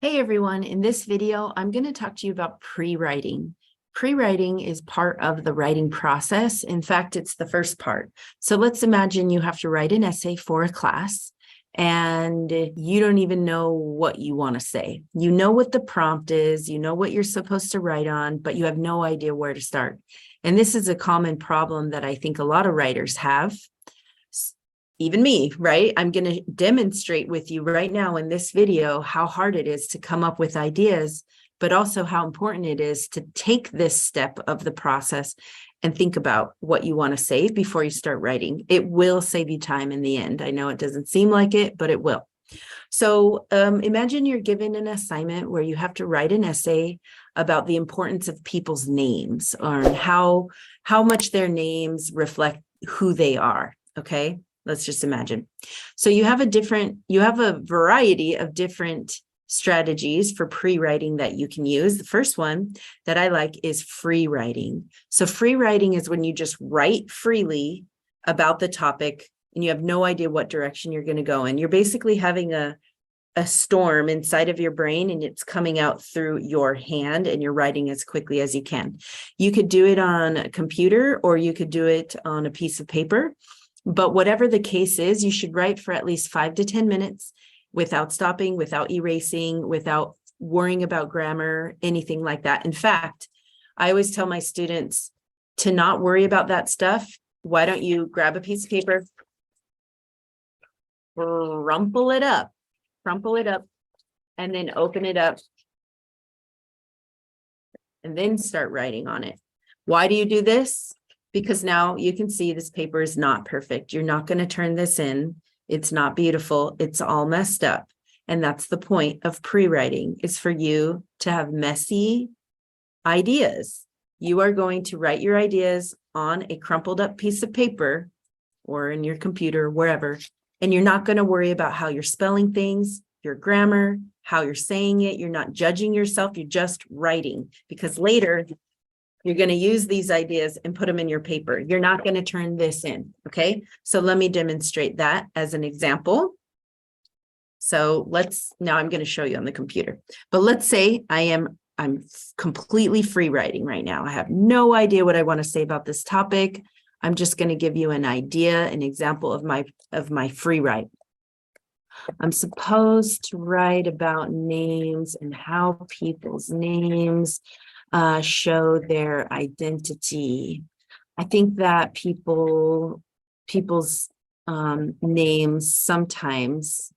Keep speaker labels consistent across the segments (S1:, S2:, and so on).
S1: Hey everyone, in this video, I'm going to talk to you about pre-writing. Pre-writing is part of the writing process. In fact, it's the first part. So let's imagine you have to write an essay for a class and you don't even know what you want to say. You know what the prompt is, you know what you're supposed to write on, but you have no idea where to start. And this is a common problem that I think a lot of writers have. Even me, right? I'm going to demonstrate with you right now in this video how hard it is to come up with ideas, but also how important it is to take this step of the process and think about what you want to say before you start writing. It will save you time in the end. I know it doesn't seem like it, but it will. So imagine you're given an assignment where you have to write an essay about the importance of people's names or how much their names reflect who they are, okay? Let's just imagine. So you have a variety of different strategies for pre-writing that you can use. The first one that I like is free writing. So free writing is when you just write freely about the topic and you have no idea what direction you're going to go in. You're basically having a storm inside of your brain and it's coming out through your hand and you're writing as quickly as you can. You could do it on a computer or you could do it on a piece of paper. But whatever the case is, you should write for at least 5 to 10 minutes without stopping, without erasing, without worrying about grammar, anything like that. In fact, I always tell my students to not worry about that stuff. Why don't you grab a piece of paper, crumple it up, and then open it up and then start writing on it. Why do you do this? Because now you can see this paper is not perfect. You're not going to turn this in. It's not beautiful. It's all messed up. And that's the point of pre-writing, is for you to have messy ideas. You are going to write your ideas on a crumpled up piece of paper or in your computer, wherever, and you're not going to worry about how you're spelling things, your grammar, how you're saying it. You're not judging yourself. You're just writing, because later you're going to use these ideas and put them in your paper. You're not going to turn this in. Okay. So let me demonstrate that as an example. So now I'm going to show you on the computer, but let's say I'm completely free writing right now. I have no idea what I want to say about this topic. I'm just going to give you an idea, an example of my free write. I'm supposed to write about names and how people's names show their identity. I think that people's names sometimes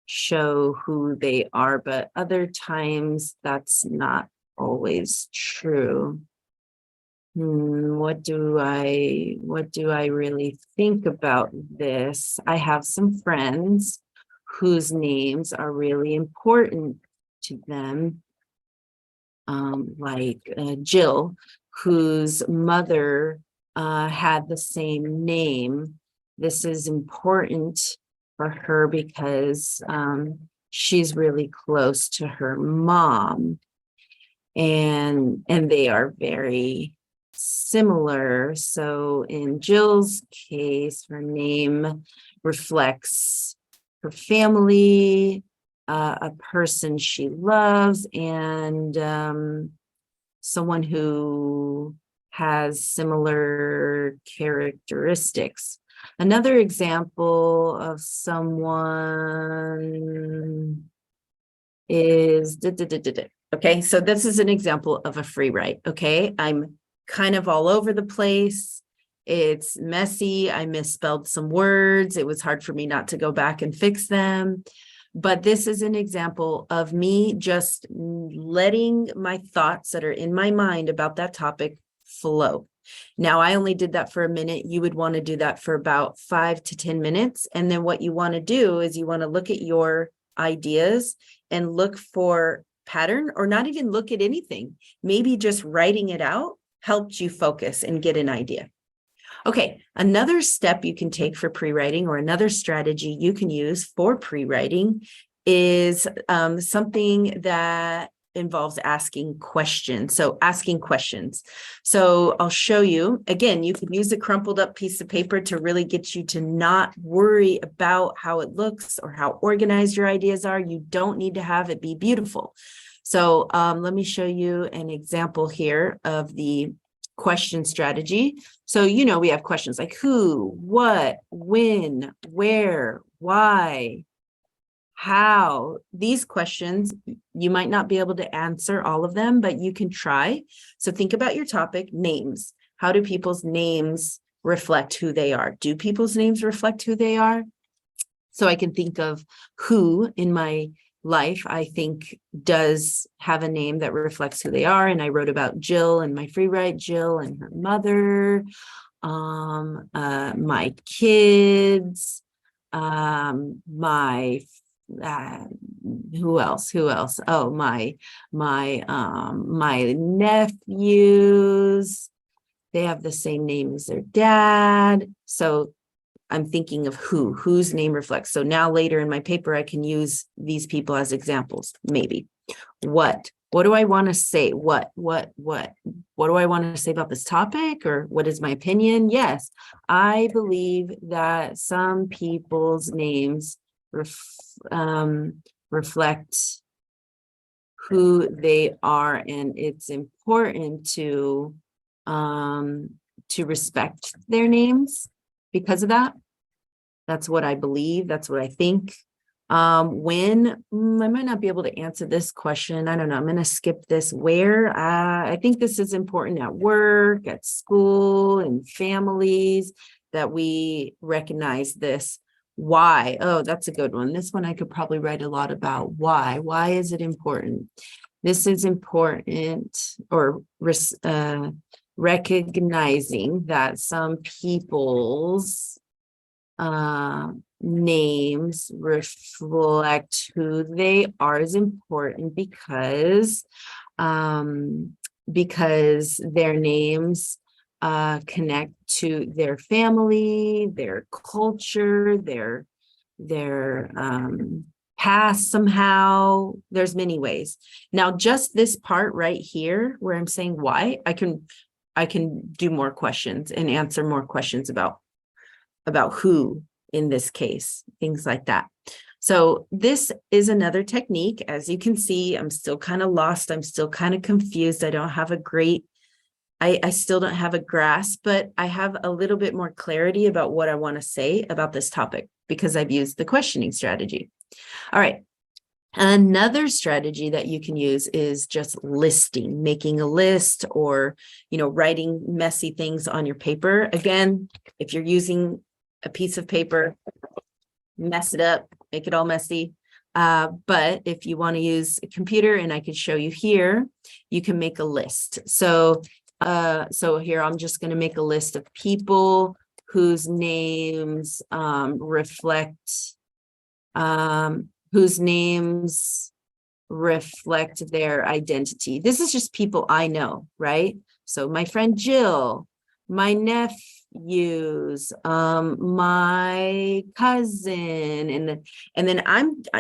S1: show who they are, but other times that's not always true. What do I really think about this? I have some friends whose names are really important to them. Like Jill, whose mother had the same name. This is important for her because she's really close to her mom, and they are very similar. So in Jill's case, her name reflects her family, a person she loves, and someone who has similar characteristics. Another example of someone is, okay, so this is an example of a free write, okay? I'm kind of all over the place. It's messy. I misspelled some words. It was hard for me not to go back and fix them. But this is an example of me just letting my thoughts that are in my mind about that topic flow. Now, I only did that for a minute. You would want to do that for about 5 to 10 minutes. And then what you want to do is you want to look at your ideas and look for pattern, or not even look at anything. Maybe just writing it out helped you focus and get an idea. Okay, another step you can take for pre-writing, or another strategy you can use for pre-writing, is something that involves asking questions. So asking questions. So I'll show you, again, you can use a crumpled up piece of paper to really get you to not worry about how it looks or how organized your ideas are. You don't need to have it be beautiful. So let me show you an example here of the question strategy. So, we have questions like who, what, when, where, why, how. These questions, you might not be able to answer all of them, but you can try. So think about your topic, names. How do people's names reflect who they are? Do people's names reflect who they are? So I can think of who in my life I think does have a name that reflects who they are. And I wrote about Jill in my free write, Jill and her mother, my kids, my who else? Oh, my nephews, they have the same name as their dad. So I'm thinking of whose name reflects. So now later in my paper, I can use these people as examples, maybe. What do I want to say? What do I want to say about this topic? Or what is my opinion? Yes, I believe that some people's names reflect who they are, and it's important to respect their names because of that. That's what I believe. That's what I think. When I might not be able to answer this question. I don't know. I'm going to skip this. Where I think this is important at work, at school, and families, that we recognize this. Why? Oh, that's a good one. This one I could probably write a lot about. Why? Why is it important? This is important, or recognizing that some people's names reflect who they are is important because their names connect to their family, their culture, their past somehow. There's many ways. Now, just this part right here where I'm saying why, I can do more questions and answer more questions about who in this case, things like that. So this is another technique. As you can see, I'm still kind of lost. I'm still kind of confused. I don't have a great, I still don't have a grasp, but I have a little bit more clarity about what I want to say about this topic because I've used the questioning strategy. All right. Another strategy that you can use is just listing, making a list, or, writing messy things on your paper. Again, if you're using a piece of paper, mess it up, make it all messy. But if you want to use a computer, and I could show you here, you can make a list. So here I'm just going to make a list of people whose names reflect their identity. This is just people I know, right? So my friend Jill, my nephews, my cousin, and then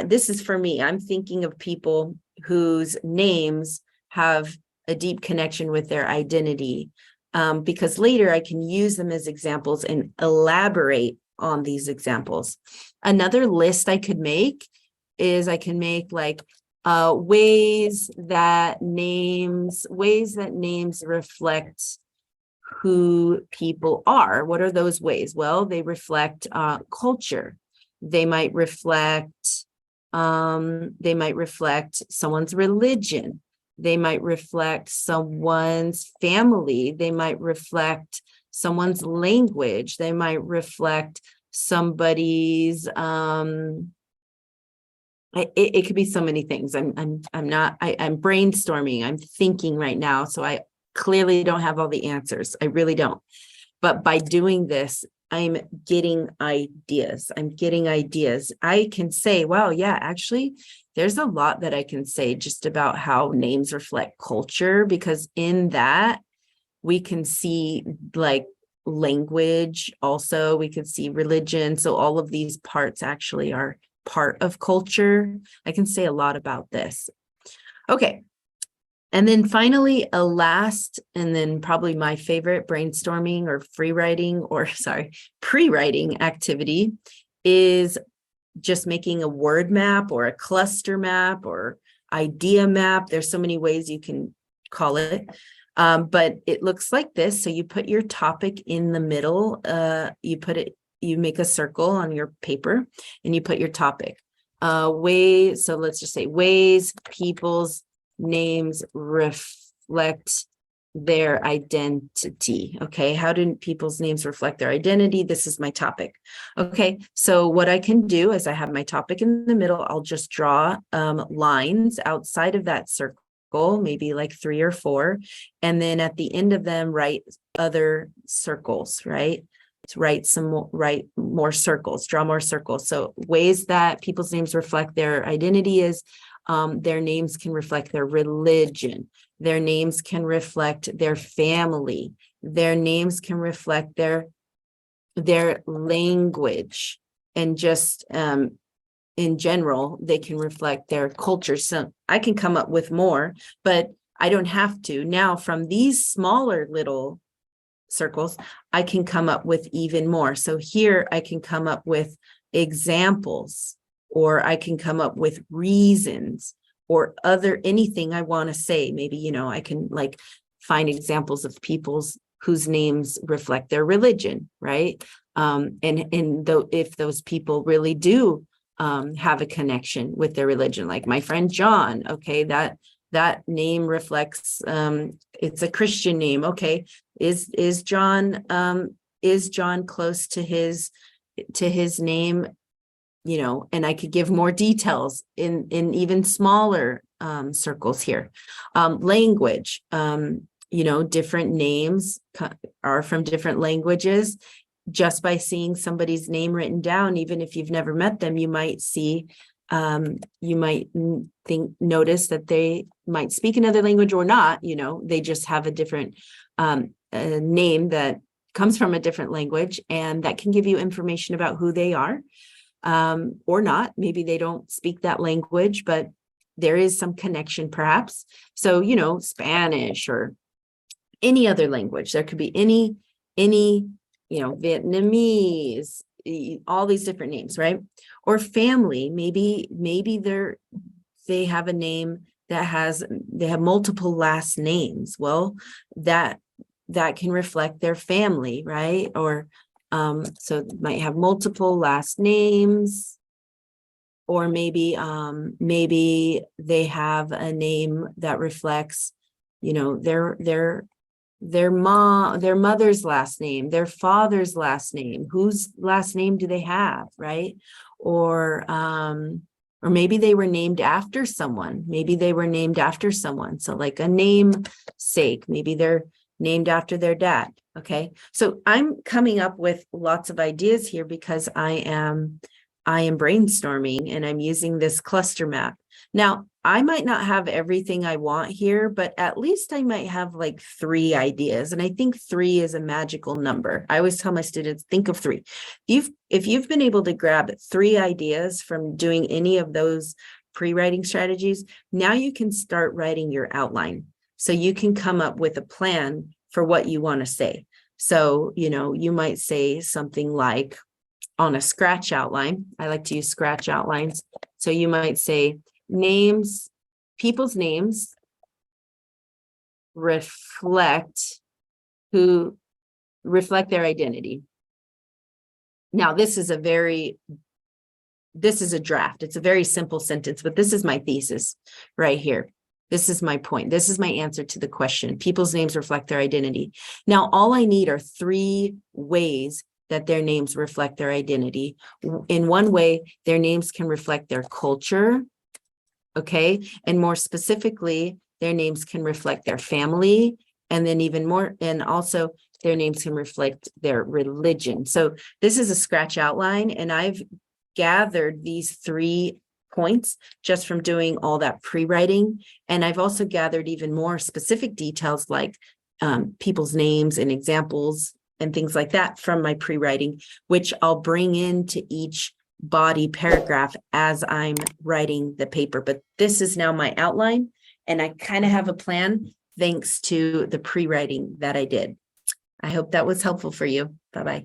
S1: this is for me. I'm thinking of people whose names have a deep connection with their identity, because later I can use them as examples and elaborate on these examples. Another list I could make is like ways that names reflect who people are. What are those ways? Well, they reflect culture. They might reflect someone's religion. They might reflect someone's family. They might reflect someone's language. They might reflect somebody's it could be so many things. I'm brainstorming. I'm thinking right now, so I clearly don't have all the answers. I really don't. But by doing this, I'm getting ideas. I can say, wow, yeah, actually, there's a lot that I can say just about how names reflect culture, because in that we can see like language, also we could see religion. So all of these parts actually are part of culture. I can say a lot about this. Okay, And then finally, a last, and then probably my favorite brainstorming or free writing, or sorry, pre-writing activity is just making a word map or a cluster map or idea map. There's so many ways you can call it. But it looks like this. So you put your topic in the middle, you make a circle on your paper and you put your topic. Ways, so let's just say ways people's names reflect their identity. Okay, how do people's names reflect their identity? This is my topic. Okay, so what I can do is I have my topic in the middle. I'll just draw lines outside of that circle, maybe like 3 or 4, and then at the end of them write other circles, right? To write more circles, draw more circles. So ways that people's names reflect their identity is their names can reflect their religion. Their names can reflect their family. Their names can reflect their language. And just in general, they can reflect their culture. So I can come up with more, but I don't have to. Now, from these smaller little circles, I can come up with even more. So here I can come up with examples, or I can come up with reasons, or anything I want to say. Maybe, I can like find examples of people's whose names reflect their religion, right? If those people really do have a connection with their religion, like my friend John, okay, that name reflects it's a Christian name. Okay, is John close to his name? And I could give more details in even smaller circles here. Language, different names are from different languages. Just by seeing somebody's name written down, even if you've never met them, you might notice that they might speak another language or not. They just have a different name that comes from a different language, and that can give you information about who they are. Or not. Maybe they don't speak that language, but there is some connection perhaps. So, Spanish or any other language. There could be any, Vietnamese, all these different names, right? Or family, maybe they have a name they have multiple last names. Well, that can reflect their family, right? Or so it might have multiple last names, or maybe they have a name that reflects, their mother's last name, their father's last name. Whose last name do they have, right? Or maybe they were named after someone. So like a namesake, maybe they're named after their dad. Okay, so I'm coming up with lots of ideas here because I am brainstorming and I'm using this cluster map. Now, I might not have everything I want here, but at least I might have like 3 ideas. And I think 3 is a magical number. I always tell my students, think of 3. If you've been able to grab 3 ideas from doing any of those pre-writing strategies, now you can start writing your outline. So you can come up with a plan for what you want to say. So, you might say something like on a scratch outline. I like to use scratch outlines. So you might say people's names reflect their identity. Now, this is a draft. It's a very simple sentence, but this is my thesis right here. This is my point. This is my answer to the question. People's names reflect their identity. Now, all I need are 3 ways that their names reflect their identity. In one way, their names can reflect their culture, okay? And more specifically, their names can reflect their family, and then even more, and also their names can reflect their religion. So this is a scratch outline, and I've gathered these 3 points just from doing all that pre-writing. And I've also gathered even more specific details like people's names and examples and things like that from my pre-writing, which I'll bring into each body paragraph as I'm writing the paper. But this is now my outline, And I kind of have a plan thanks to the pre-writing that I did. I hope that was helpful for you. Bye-bye.